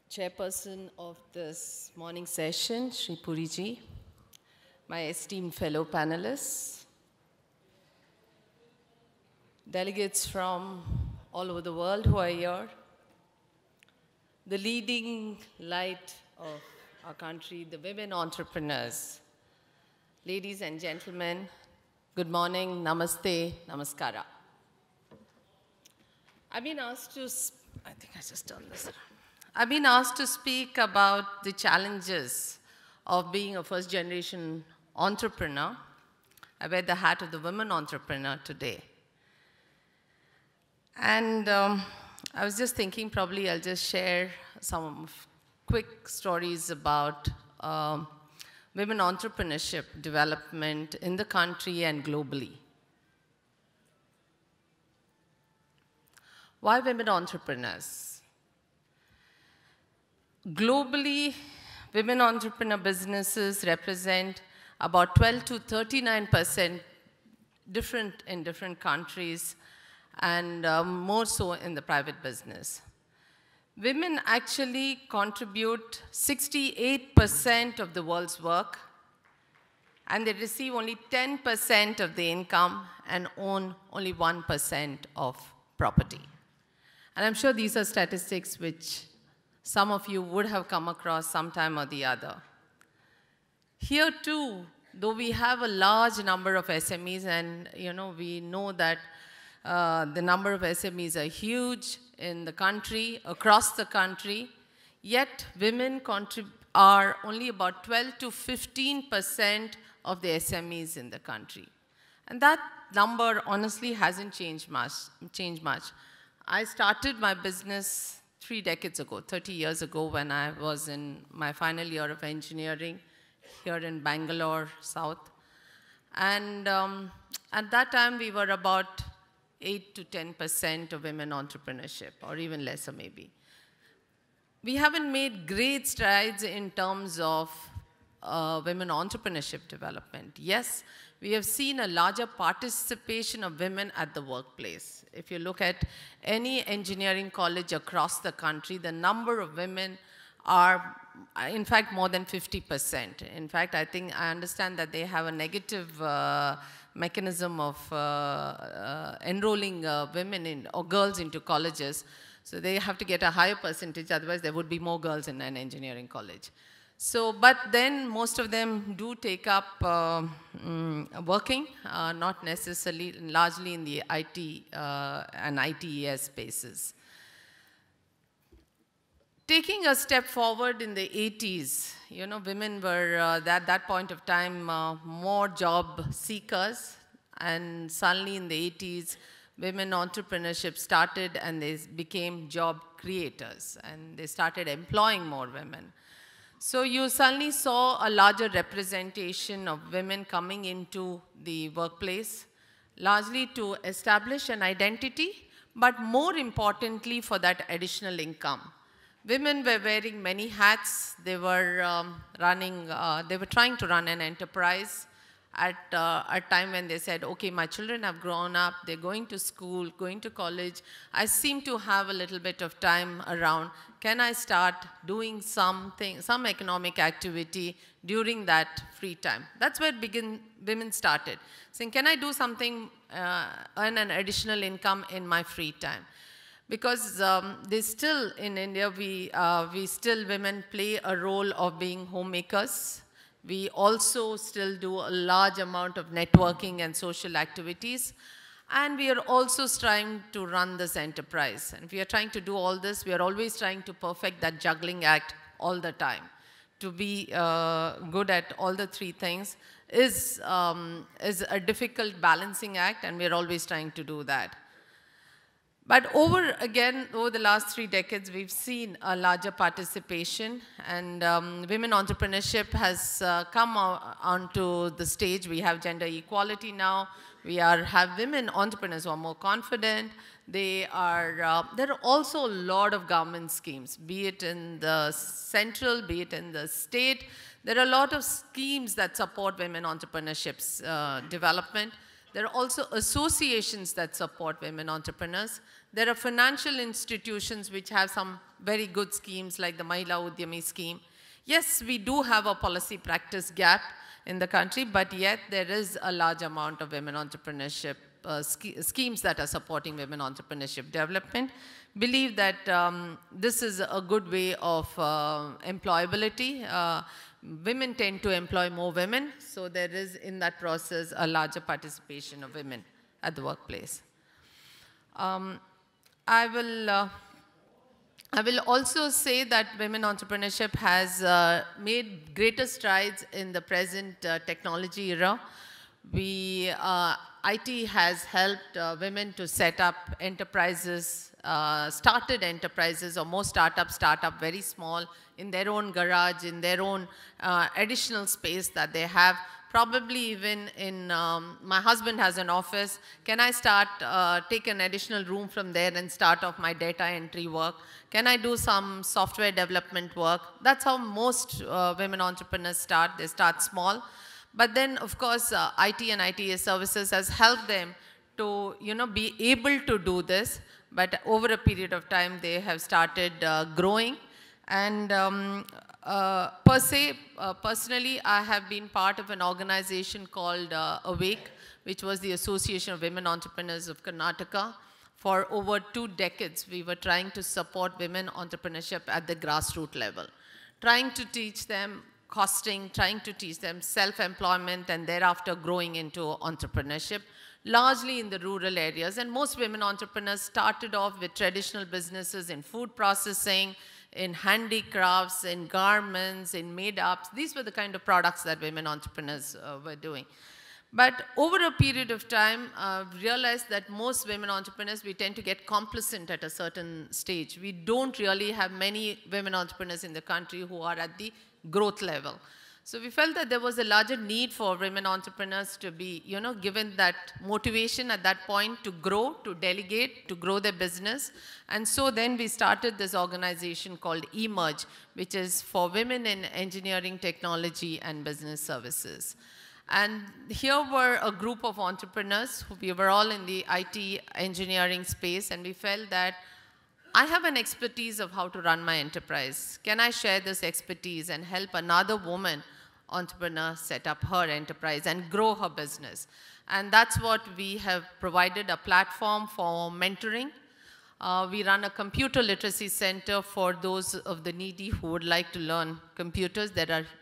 Chairperson of this morning session, Shri Puriji, my esteemed fellow panelists, delegates from all over the world who are here, the leading light of our country, the women entrepreneurs, ladies and gentlemen, good morning, namaste, namaskara. I've been asked to, I've been asked to speak about the challenges of being a first-generation entrepreneur. I wear the hat of the women entrepreneur today. And I was just thinking probably I'll just share some quick stories about women entrepreneurship development in the country and globally. Why women entrepreneurs? Globally, women entrepreneur businesses represent about 12 to 39% different in different countries, and more so in the private business. Women actually contribute 68% of the world's work, and they receive only 10% of the income and own only 1% of property. And I'm sure these are statistics which some of you would have come across sometime or the other. Here too, though we have a large number of SMEs, and we know that the number of SMEs are huge in the country, across the country, yet women are only about 12 to 15% of the SMEs in the country. And that number honestly hasn't changed much. I started my business 3 decades ago, 30 years ago, when I was in my final year of engineering here in Bangalore, South. And at that time, we were about 8 to 10% of women entrepreneurship, or even lesser maybe. We haven't made great strides in terms of women entrepreneurship development. Yes, we have seen a larger participation of women at the workplace. If you look at any engineering college across the country, the number of women are, in fact, more than 50%. In fact, I understand that they have a negative mechanism of enrolling women or girls into colleges. So they have to get a higher percentage, otherwise there would be more girls in an engineering college. So, but then most of them do take up working, not necessarily, largely in the IT and ITES spaces. Taking a step forward in the 80s, women were, at that point of time, more job seekers. And suddenly in the 80s, women entrepreneurship started and they became job creators. And they started employing more women. So you suddenly saw a larger representation of women coming into the workplace, largely to establish an identity, but more importantly for that additional income. Women were wearing many hats. They were they were trying to run an enterprise at a time when they said, okay, my children have grown up, they're going to school, going to college. I seem to have a little bit of time around. Can I start doing something, some economic activity during that free time? That's where women started, saying, can I do something, earn an additional income in my free time? Because they still, in India, women play a role of being homemakers. We also still do a large amount of networking and social activities. And we are also trying to run this enterprise. And if we are trying to do all this, we are always trying to perfect that juggling act all the time. To be good at all the three things is a difficult balancing act, and we are always trying to do that. But over the last 3 decades, we've seen a larger participation, and women entrepreneurship has come onto the stage. We have gender equality now. We have women entrepreneurs who are more confident. There are also a lot of government schemes, be it in the central, be it in the state. There are a lot of schemes that support women entrepreneurship's development. There are also associations that support women entrepreneurs. There are financial institutions which have some very good schemes like the Mahila Udyami scheme. Yes, we do have a policy practice gap in the country, but yet there is a large amount of women entrepreneurship schemes that are supporting women entrepreneurship development. Believe that this is a good way of employability. Women tend to employ more women, so there is in that process a larger participation of women at the workplace. I will also say that women entrepreneurship has made greater strides in the present technology era. IT has helped women to set up enterprises, started enterprises, or most startups start up very small in their own garage, in their own additional space that they have. Probably even in, my husband has an office. Can I take an additional room from there and start off my data entry work? Can I do some software development work? That's how most women entrepreneurs start. They start small. But then, of course, IT and ITS services has helped them to, be able to do this. But over a period of time, they have started growing. And personally, I have been part of an organization called Awake, which was the Association of Women Entrepreneurs of Karnataka. For over 2 decades, we were trying to support women entrepreneurship at the grassroots level, trying to teach them costing, trying to teach them self-employment, and thereafter growing into entrepreneurship, largely in the rural areas. And most women entrepreneurs started off with traditional businesses in food processing, in handicrafts, in garments, in made-ups. These were the kind of products that women entrepreneurs were doing. But over a period of time, realized that most women entrepreneurs, we tend to get complacent at a certain stage. We don't really have many women entrepreneurs in the country who are at the growth level. So we felt that there was a larger need for women entrepreneurs to be, given that motivation at that point to grow, to delegate, to grow their business. And so then we started this organization called eMerge, which is for women in engineering, technology, and business services. And here were a group of entrepreneurs. We were all in the IT engineering space, and we felt that I have an expertise of how to run my enterprise. Can I share this expertise and help another woman entrepreneur set up her enterprise and grow her business? And that's what we have provided, a platform for mentoring. We run a computer literacy center for those of the needy who would like to learn computers.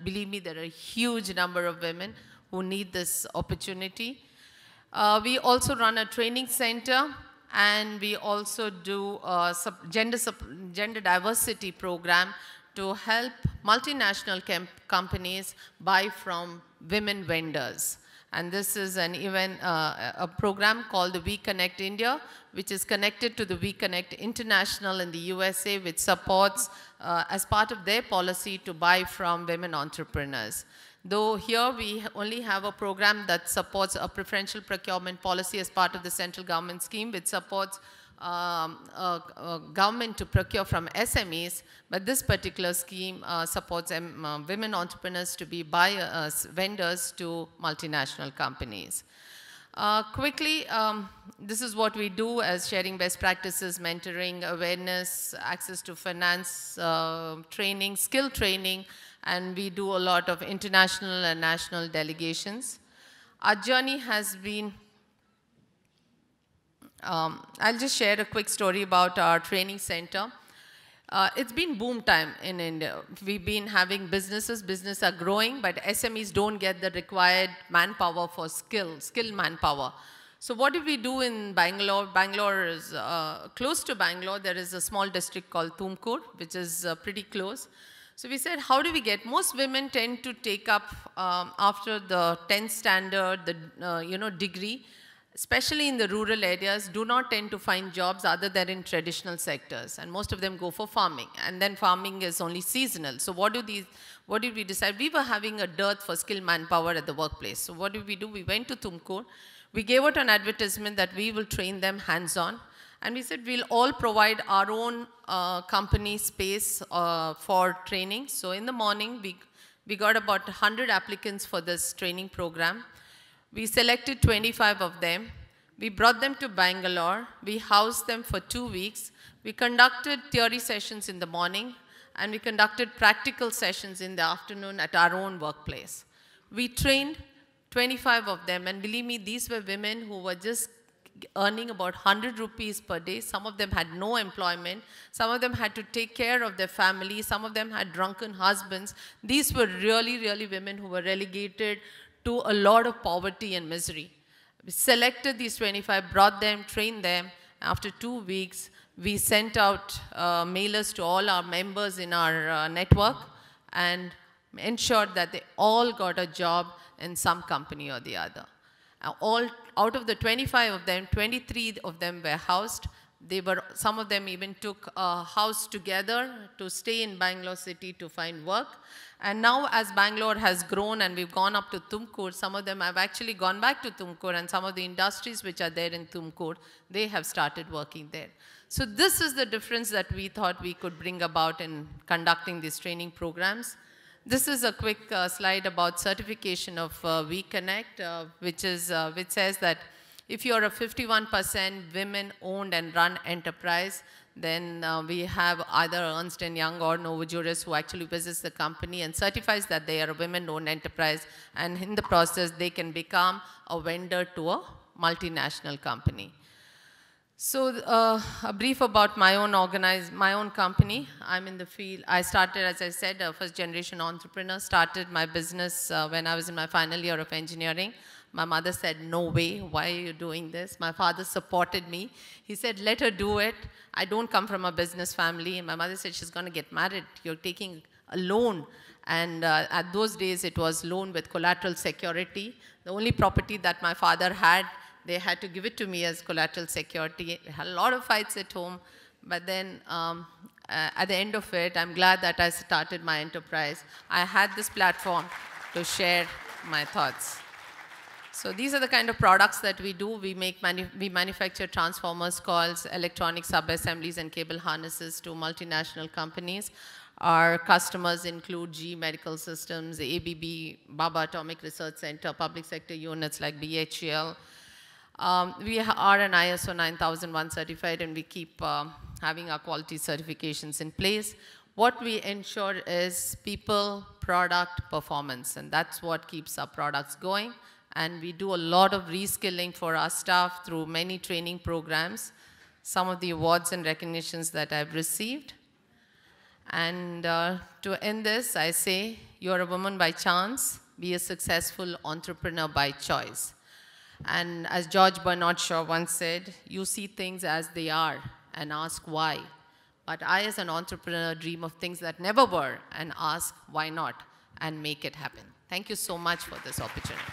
Believe me, there are a huge number of women who need this opportunity. We also run a training center, and we also do a gender diversity program to help multinational companies buy from women vendors. And this is a program called the We Connect India, which is connected to the We Connect International in the USA, which supports, as part of their policy, to buy from women entrepreneurs. Though here we only have a program that supports a preferential procurement policy as part of the central government scheme, which supports government to procure from SMEs, but this particular scheme supports women entrepreneurs to be vendors to multinational companies. Quickly, this is what we do as sharing best practices, mentoring, awareness, access to finance, training, skill training, and we do a lot of international and national delegations. Our journey has been, I'll just share a quick story about our training center. It's been boom time in India. We've been having businesses are growing, but SMEs don't get the required manpower for skilled manpower. So what did we do in Bangalore? Bangalore is close to Bangalore. There is a small district called Tumkur, which is pretty close. So we said, how do we get, most women tend to take up after the 10th standard, the degree, especially in the rural areas, do not tend to find jobs other than in traditional sectors. And most of them go for farming. And then farming is only seasonal. So what did we decide? We were having a dearth for skilled manpower at the workplace. So what did we do? We went to Tumkur. We gave out an advertisement that we will train them hands-on. And we said we'll all provide our own company space for training. So in the morning, we got about 100 applicants for this training program. We selected 25 of them. We brought them to Bangalore. We housed them for 2 weeks. We conducted theory sessions in the morning, and we conducted practical sessions in the afternoon at our own workplace. We trained 25 of them, and believe me, these were women who were just earning about 100 rupees per day. Some of them had no employment. Some of them had to take care of their family. Some of them had drunken husbands. These were really, really women who were relegated to a lot of poverty and misery. We selected these 25, brought them, trained them. After 2 weeks, we sent out mailers to all our members in our network and ensured that they all got a job in some company or the other. Out of the 25 of them, 23 of them were housed. Some of them even took a house together to stay in Bangalore city to find work. And now as Bangalore has grown and we've gone up to Tumkur, some of them have actually gone back to Tumkur, and some of the industries which are there in Tumkur, they have started working there. So this is the difference that we thought we could bring about in conducting these training programs. This is a quick slide about certification of WeConnect, which says that if you're a 51% women-owned and run enterprise, then we have either Ernst & Young or Novo Juris who actually visits the company and certifies that they are a women-owned enterprise, and in the process, they can become a vendor to a multinational company. So a brief about my own company. I'm in the field. I started, as I said, a first-generation entrepreneur. Started my business when I was in my final year of engineering. My mother said, no way, why are you doing this? My father supported me. He said, let her do it. I don't come from a business family. And my mother said, she's going to get married. You're taking a loan. And at those days, it was loan with collateral security. The only property that my father had, they had to give it to me as collateral security. I had a lot of fights at home. But then at the end of it, I'm glad that I started my enterprise. I had this platform to share my thoughts. So these are the kind of products that we do. We manufacture transformers, coils, electronic sub-assemblies, and cable harnesses to multinational companies. Our customers include GE Medical Systems, ABB, Baba Atomic Research Center, public sector units like BHEL. We are an ISO 9001 certified, and we keep having our quality certifications in place. What we ensure is people, product, performance, and that's what keeps our products going. And we do a lot of reskilling for our staff through many training programs. Some of the awards and recognitions that I've received. And to end this, I say, you're a woman by chance, be a successful entrepreneur by choice. And as George Bernard Shaw once said, you see things as they are and ask why. But I, as an entrepreneur, dream of things that never were and ask why not and make it happen. Thank you so much for this opportunity.